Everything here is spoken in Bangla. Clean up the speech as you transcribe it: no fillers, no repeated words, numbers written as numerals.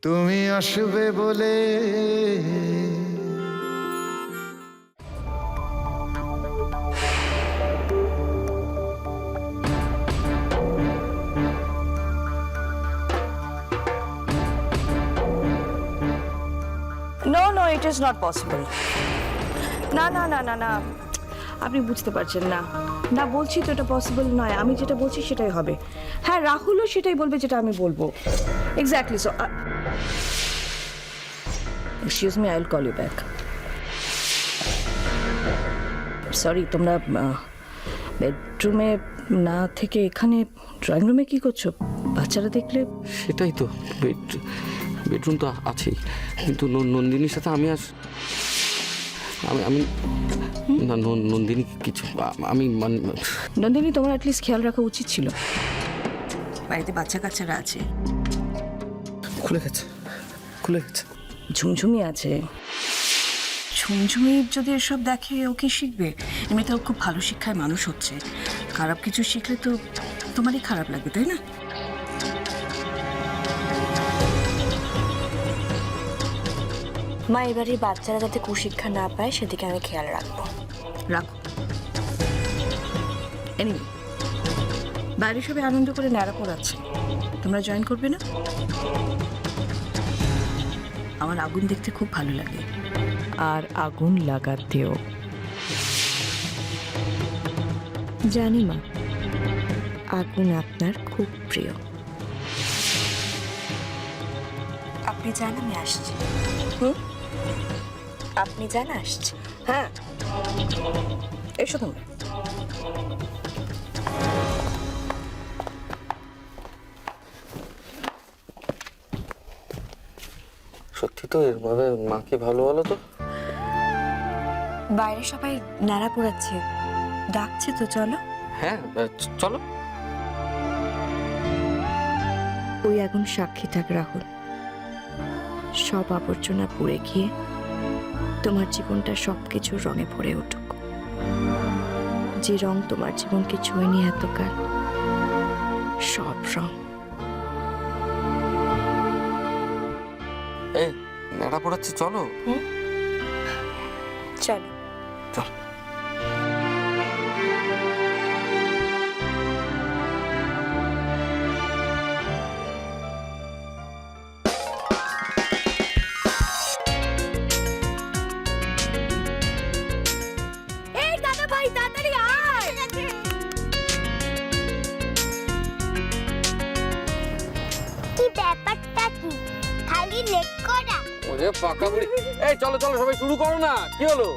তুমি আসবে বলে no no it is not possible. না না না না না, আপনি বুঝতে পারছেন না। না বলছি তো এটা পসিবল নয়, আমি যেটা বলছি সেটাই হবে। হ্যাঁ, রাহুলও সেটাই বলবে যেটা আমি বলবো। Exactly. So excuse me, I will call you back. Sorry, তোমরা বেডরুমে না থেকে এখানে ড্রয়িং রুমে কি করছো? বাচ্চারা দেখলে। সেটাই তো, বেডরুম তো আছেই, কিন্তু নন্দিনীর সাথে আমি আমি না নন্দিনী কিছু আমি নন্দিনী, তোমার অ্যাটলিস্ট খেয়াল রাখা উচিত ছিল। বাড়িতে বাচ্চা কাচ্চারা আছে। খুলে গেছে। ঝুমঝুমি আছে। ঝুমঝুমি যদি এসব দেখে ও কি শিখবে? এমনিতে ও খুব ভালো শিক্ষায় মানুষ হচ্ছে। খারাপ কিছু শিখলে তো তোমারই খারাপ লাগবে, তাই না? মা, এবারে বাচ্চারা যাতে কুশিক্ষা না পায় সেদিকে আমি খেয়াল রাখবো। রাখো। এনিওয়ে, বাইরে সবাই আনন্দ করে ন্যাড়া পড়াচ্ছে, তোমরা জয়েন করবে না? আমার আগুন দেখতে খুব ভালো লাগে, আর আগুন লাগাতেও। জানি মা, আগুন আপনার খুব প্রিয়। আপনি যান, আমি আসছি। আপনি যান, আসছি। হ্যাঁ, এসো তোমরা। সত্যি তো এরভাবে মাকে ভালো বলো তো। বাইরে সবাই নাড়া পোড়াচ্ছে, ডাকছে তো, চলো। হ্যাঁ চলো। ওই আগুন সাক্ষী থাক রাহুল, সব আবর্জনা পুড়ে গিয়ে তোমার জীবনটা সবকিছুর রঙে ভরে উঠুক। যে রং তোমার জীবনকে ছুঁয়নি এতকাল, সব রং। এই নেড়া পড়াচ্ছে, চলো। চলো। চল। ব্যাপারটা কি? খালি লেট করা। ওরে পাকা বুড়ি, এই চলো সবাই শুরু করো না। কি হলো?